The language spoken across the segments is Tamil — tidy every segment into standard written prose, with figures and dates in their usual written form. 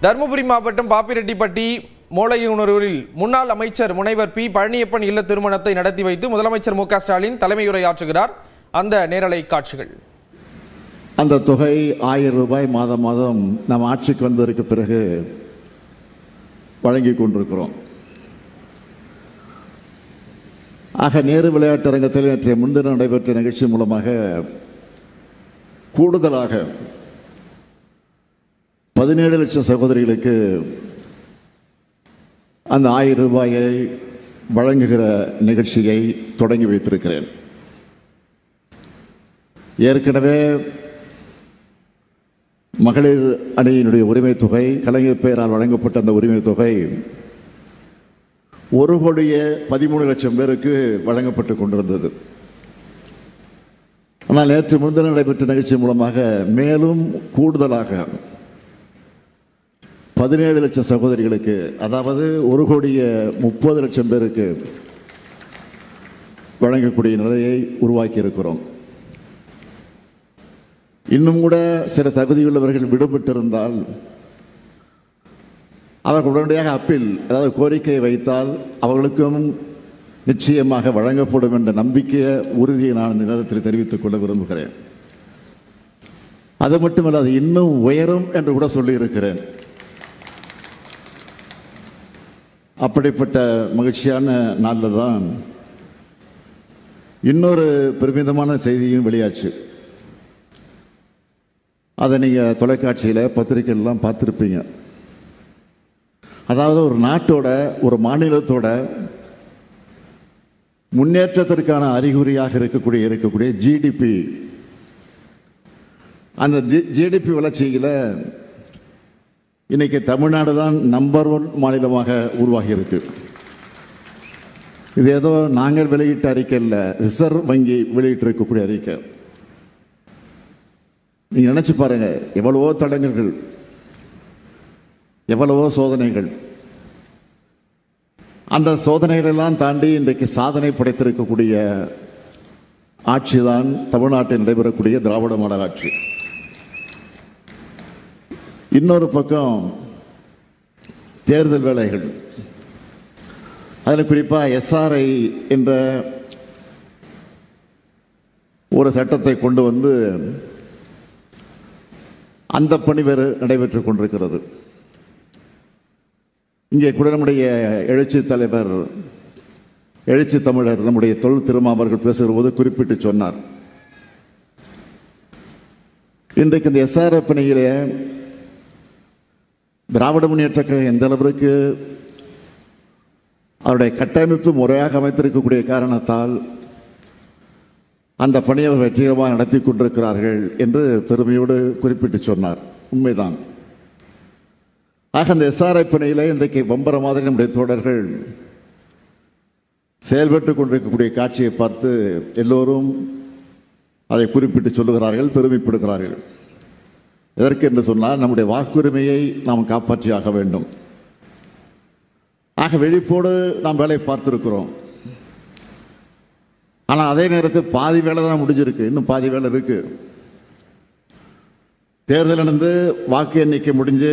தருமபுரி மாவட்டம் பாப்பிரெட்டிப்பட்டி மோளையுணர்வில் முன்னாள் அமைச்சர் முனைவர் பி பழனியப்பன் இல்ல திருமணத்தை நடத்தி வைத்து முதலமைச்சர் மு க ஸ்டாலின் தலைமையுரையாற்றுகிறார். அந்த நேரலை காட்சிகள். அந்த தொகை 1000 ரூபாய் மாதம் மாதம் நாம் ஆட்சிக்கு வந்ததற்கு பிறகு வழங்கி கொண்டிருக்கிறோம். ஆக நேரு விளையாட்டரங்கத்தில் நேற்றைய முன்தினம் நடைபெற்ற நிகழ்ச்சி மூலமாக கூடுதலாக 17 லட்சம் சகோதரிகளுக்கு அந்த 1000 ரூபாயை வழங்குகிற நிகழ்ச்சியை தொடங்கி வைத்திருக்கிறேன். ஏற்கனவே மகளிர் அணியினுடைய உரிமை தொகை, கலைஞர் பெயரால் வழங்கப்பட்ட அந்த உரிமை தொகை 1,13,00,000 பேருக்கு வழங்கப்பட்டு கொண்டிருந்தது. ஆனால் நேற்று முன்தினம் நடைபெற்ற நிகழ்ச்சி மூலமாக மேலும் கூடுதலாக 17 லட்சம் சகோதரிகளுக்கு, அதாவது 1,30,00,000 பேருக்கு வழங்கக்கூடிய நிலையை உருவாக்கி இருக்கிறோம். இன்னும் கூட சில தகுதியுள்ளவர்கள் விடுபட்டிருந்தால் அவர்கள் உடனடியாக அப்பீல், அதாவது கோரிக்கையை வைத்தால் அவர்களுக்கும் நிச்சயமாக வழங்கப்படும் என்ற நம்பிக்கையை, உறுதியை நான் இந்த நேரத்தில் தெரிவித்துக் கொள்ள விரும்புகிறேன். அது மட்டுமல்ல, அது இன்னும் உயரும் என்று கூட சொல்லியிருக்கிறேன். அப்படிப்பட்ட மகிழ்ச்சியான நாளில் தான் இன்னொரு பெருமிதமான செய்தியும் வெளியாச்சு. அதை நீங்கள் தொலைக்காட்சியில், பத்திரிகைலாம் பார்த்துருப்பீங்க. அதாவது ஒரு நாட்டோட, ஒரு மாநிலத்தோட முன்னேற்றத்திற்கான அறிகுறியாக இருக்கக்கூடிய ஜிடிபி, அந்த ஜிடிபி வளர்ச்சியில் இன்னைக்கு தமிழ்நாடு தான் நம்பர் 1 மாநிலமாக உருவாகி இருக்கு. இது ஏதோ நாங்கள் வெளியிட்ட அறிக்கை இல்லை, ரிசர்வ் வங்கி வெளியிட்டு இருக்கக்கூடிய அறிக்கை. நீங்க நினைச்சு பாருங்க, எவ்வளவோ தடங்கல்கள், எவ்வளவோ சோதனைகள், அந்த சோதனைகளெல்லாம் தாண்டி இன்றைக்கு சாதனை படைத்திருக்கக்கூடிய ஆட்சி தான் தமிழ்நாட்டில் நடைபெறக்கூடிய திராவிட மாடல் ஆட்சி. இன்னொரு பக்கம் தேர்தல் வேலைகள், அதில் குறிப்பாக எஸ்ஆர்ஐ என்ற ஒரு சட்டத்தை கொண்டு வந்து அந்த பணி வேறு நடைபெற்றுக் கொண்டிருக்கிறது. இங்கே கூட நம்முடைய எழுச்சி தலைவர், எழுச்சி தமிழர் நம்முடைய தொல் திருமாவர்கள் பேசுகிற போது குறிப்பிட்டு சொன்னார், இன்றைக்கு இந்த எஸ்ஆர்ஐ பணியிலே திராவிட முன்னேற்ற கழகம் எந்த அளவிற்கு அவருடைய கட்டமைப்பு முறையாக அமைத்திருக்கக்கூடிய காரணத்தால் அந்த பணியை அவர் வெற்றிகரமாக நடத்தி கொண்டிருக்கிறார்கள் என்று பெருமையோடு குறிப்பிட்டு சொன்னார். உண்மைதான். ஆக அந்த எஸ்ஆர்ஐ பணியில் இன்றைக்கு பம்பர மாதிரி நம்முடைய தோழர்கள் செயல்பட்டு கொண்டிருக்கக்கூடிய காட்சியை பார்த்து எல்லோரும் அதை குறிப்பிட்டு சொல்லுகிறார்கள், பெருமைப்படுகிறார்கள். எதற்கு என்று சொன்னால், நம்முடைய வாக்குரிமையை நாம் காப்பாற்றியாக வேண்டும். ஆக விழிப்போடு நாம் வேலையை பார்த்திருக்கிறோம். ஆனால் அதே நேரத்தில் பாதி வேலை தான் முடிஞ்சிருக்கு, இன்னும் பாதி வேலை இருக்கு. தேர்தல் நடந்து வாக்கு எண்ணிக்கை முடிஞ்சு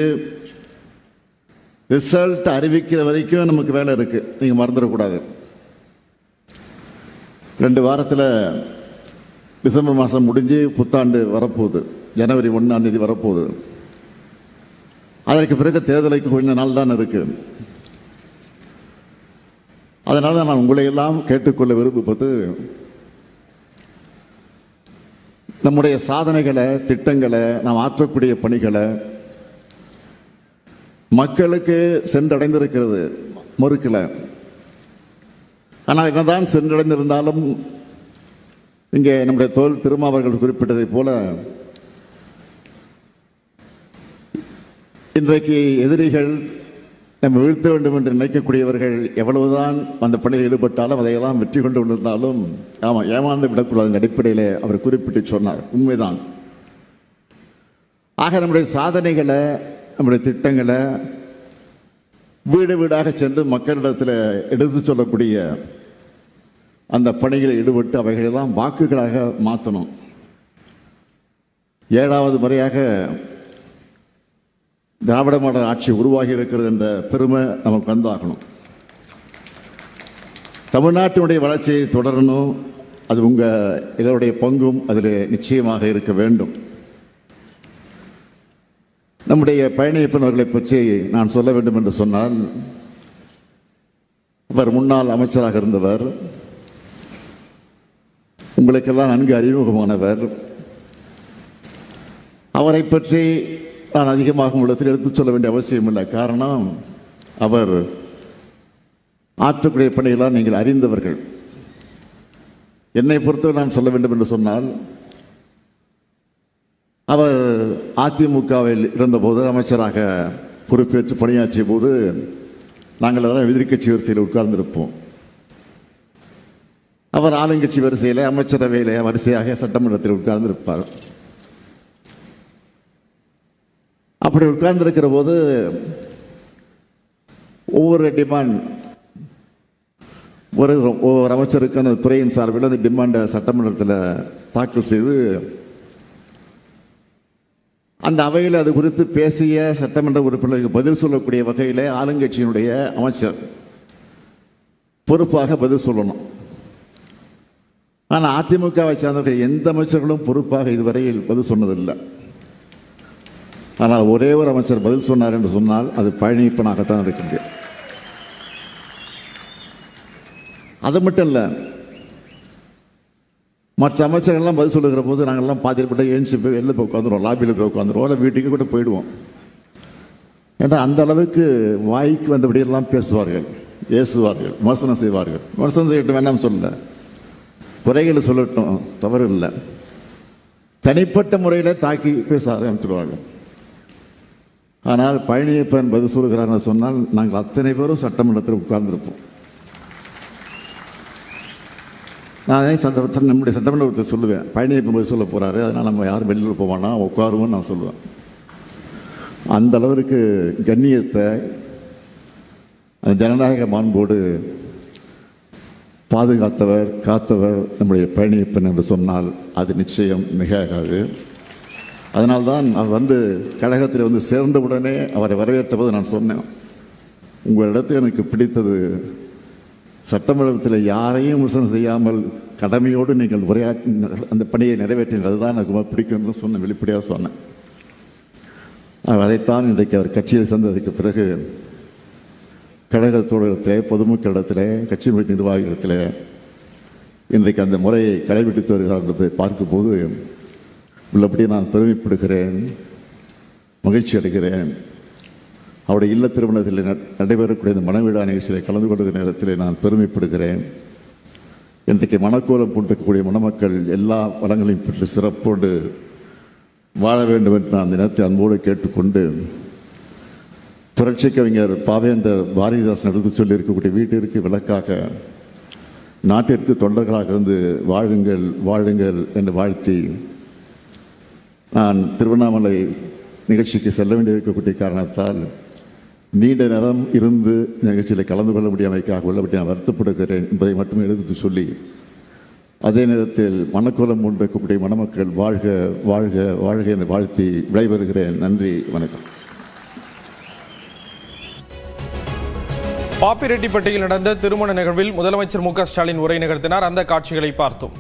ரிசல்ட் அறிவிக்கிற வரைக்கும் நமக்கு வேலை இருக்கு, நீங்க மறந்துடக்கூடாது. 2 வாரத்தில் டிசம்பர் மாதம் முடிஞ்சு புத்தாண்டு வரப்போகுது, ஜனவரி 1ஆம் தேதி வரப்போகுது. அதற்கு பிறகு தேர்தலுக்கு கொஞ்ச நாள் தான் இருக்கு. அதனால நான் உங்களை எல்லாம் கேட்டுக்கொள்ள விரும்புவது, நம்முடைய சாதனைகளை, திட்டங்களை, நாம் ஆற்றக்கூடிய பணிகளை மக்களுக்கு சென்றடைந்திருக்கிறது, மறுக்கல. ஆனால் என்னதான் சென்றடைந்திருந்தாலும், இங்கே நம்முடைய தோல் திருமாவர்கள் குறிப்பிட்டதை போல இன்றைக்கு எதிரிகள் நம்ம வீழ்த்த வேண்டும் என்று நினைக்கக்கூடியவர்கள் எவ்வளவுதான் அந்த பணியில் ஈடுபட்டாலும், அதையெல்லாம் வெற்றி கொண்டு கொண்டிருந்தாலும் ஏமாந்து விடக்கூடாது அடிப்படையில் அவர் குறிப்பிட்டு சொன்னார். உண்மைதான். ஆக நம்முடைய சாதனைகளை, நம்முடைய திட்டங்களை வீடு வீடாக சென்று மக்களிடத்தில் எடுத்து சொல்லக்கூடிய அந்த பணிகளில் ஈடுபட்டு அவைகளெல்லாம் வாக்குகளாக மாற்றணும். 7வது முறையாக திராவிட மாடல் ஆட்சி உருவாகி இருக்கிறது என்ற பெருமை நமக்கு வந்தாகணும். தமிழ்நாட்டினுடைய வளர்ச்சியை தொடரணும். அது எங்களுடைய பங்கும் அதில் நிச்சயமாக இருக்க வேண்டும். நம்முடைய பழனியப்பன் அவர்களை பற்றி நான் சொல்ல வேண்டும் என்று சொன்னால், அவர் முன்னாள் அமைச்சராக இருந்தவர், உங்களுக்கெல்லாம் நன்கு அறிமுகமானவர். அவரை பற்றி நான் அதிகமாக உங்களிடத்தில் எடுத்துச் சொல்ல வேண்டிய அவசியம் இல்லை. காரணம், அவர் ஆற்றக்கூடிய பணிகளால் நீங்கள் அறிந்தவர்கள். என்னை பொறுத்தவரை நான் சொல்ல வேண்டும் என்று சொன்னால், அவர் அதிமுகவில் இருந்தபோது அமைச்சராக பொறுப்பேற்று பணியாற்றிய போது நாங்கள் எல்லாம் எதிர்க்கட்சி வரிசையில் உட்கார்ந்திருப்போம். அவர் ஆளுங்கட்சி வரிசையில், அமைச்சரவையில் வரிசையாக சட்டமன்றத்தில் உட்கார்ந்திருப்பார். அப்படி உட்கார்ந்திருக்கிற போது ஒவ்வொரு டிமாண்ட், ஒவ்வொரு அமைச்சருக்கு அந்த துறையின் சார்பில் அந்த டிமாண்டை சட்டமன்றத்தில் தாக்கல் செய்து அந்த அவையில் அது குறித்து பேசிய சட்டமன்ற உறுப்பினருக்கு பதில் சொல்லக்கூடிய வகையில் ஆளுங்கட்சியினுடைய அமைச்சர் பொறுப்பாக பதில் சொல்லணும். ஆனால் அதிமுகவை சார்ந்தவர்கள் எந்த அமைச்சர்களும் பொறுப்பாக இதுவரையில் பதில் சொன்னதில்லை. ஆனால் ஒரே ஒரு அமைச்சர் பதில் சொன்னார் என்று சொன்னால் அது பழனியப்பனாகத்தான் இருக்க முடியும். அது மட்டும் இல்லை, மற்ற அமைச்சர்கள்லாம் பதில் சொல்லுகிற போது நாங்கள்லாம் பாதிப்பட்ட எழுந்து போய் வெளில போய் உட்காந்துருவோம், லாபியில் போய் உட்காந்துருவோம், இல்லை வீட்டுக்கு கூட போயிடுவோம். ஏன்னா அந்த அளவுக்கு வாய்க்கு வந்தபடியெல்லாம் பேசுவார்கள், ஏசுவார்கள், விமர்சனம் செய்வார்கள். விமர்சனம் செய்யட்டும், வேண்டாம் சொல்லல, குறைகளை சொல்லட்டும், தவறு இல்லை. தனிப்பட்ட முறையில் தாக்கி பேச ஆரம்பித்துடுவாங்க. ஆனால் பழனியப்பன் பதில் சொல்லுகிறான்னு சொன்னால் நாங்கள் அத்தனை பேரும் சட்டமன்றத்தில் உட்கார்ந்திருப்போம். நான் நம்முடைய சட்டமன்றத்தை சொல்லுவேன், பழனியப்பன் பதில் சொல்ல போகிறாரு, அதனால் நம்ம யாரும் வெளியில் போவானா, உட்காருவோன்னு நான் சொல்லுவேன். அந்த அளவிற்கு கண்ணியத்தை, அந்த ஜனநாயக மாண்போடு பாதுகாத்தவர், காத்தவர் நம்முடைய பழனியப்பன் என்று சொன்னால் அது நிச்சயம் மிகாது. அதனால்தான் அவர் கழகத்தில் சேர்ந்தவுடனே அவரை வரவேற்றபோது நான் சொன்னேன், உங்களிடத்தில் எனக்கு பிடித்தது சட்டமன்றத்தில் யாரையும் விமர்சனம் செய்யாமல் கடமையோடு நீங்கள் உரையாற்றி அந்த பணியை நிறைவேற்றினது, அதுதான் எனக்கு ரொம்ப பிடிக்கும்னு சொன்னேன், வெளிப்படையாக சொன்னேன். அதைத்தான் இன்றைக்கு அவர் கட்சியில் சேர்ந்ததுக்கு பிறகு கழக தோழகத்திலே, பொதுமக்களிடத்தில், கட்சி நிர்வாகிகளிடத்தில் இன்றைக்கு அந்த முறையை கடைபிடித்து வருகிறார் என்பதை பார்க்கும்போது உள்ளபடி நான் பெருமைப்படுகிறேன், மகிழ்ச்சி அடைகிறேன். அவருடைய இல்ல திருமணத்தில் நடைபெறக்கூடிய இந்த மணவிழா நிகழ்ச்சியில் கலந்து கொள்கிற நேரத்தில் நான் பெருமைப்படுகிறேன். இன்றைக்கு மணக்கோலம் பூண்டக்கூடிய மணமக்கள் எல்லா வளங்களையும் பெற்று சிறப்போடு வாழ வேண்டும் என்று நான் அந்த நேரத்தை அன்போடு கேட்டுக்கொண்டு, புரட்சி கவிஞர் பாவேந்தர் பாரதிதாசன் எடுத்து சொல்லி இருக்கக்கூடிய வீட்டிற்கு விளக்காக நாட்டிற்கு தொண்டர்களாக இருந்து வாழுங்கள் வாழுங்கள் என்று வாழ்த்தி, நான் திருவண்ணாமலை நிகழ்ச்சிக்கு செல்ல வேண்டியிருக்கக்கூடிய காரணத்தால் நீண்ட நேரம் இருந்து நிகழ்ச்சியில் கலந்து கொள்ள முடியாமைக்காக உள்ளபடி நான் வருத்தப்படுகிறேன் என்பதை மட்டுமே எடுத்து சொல்லி, அதே நேரத்தில் மணக்கோலம் கொண்டிருக்கக்கூடிய மணமக்கள் வாழ்க வாழ்க வாழ்க என்று வாழ்த்தி விடைபெறுகிறேன். நன்றி, வணக்கம். பாப்பிரெட்டிப்பட்டியில் நடந்த திருமண நிகழ்வில் முதலமைச்சர் மு க ஸ்டாலின் உரை நிகழ்த்தினார். அந்த காட்சிகளை பார்த்தோம்.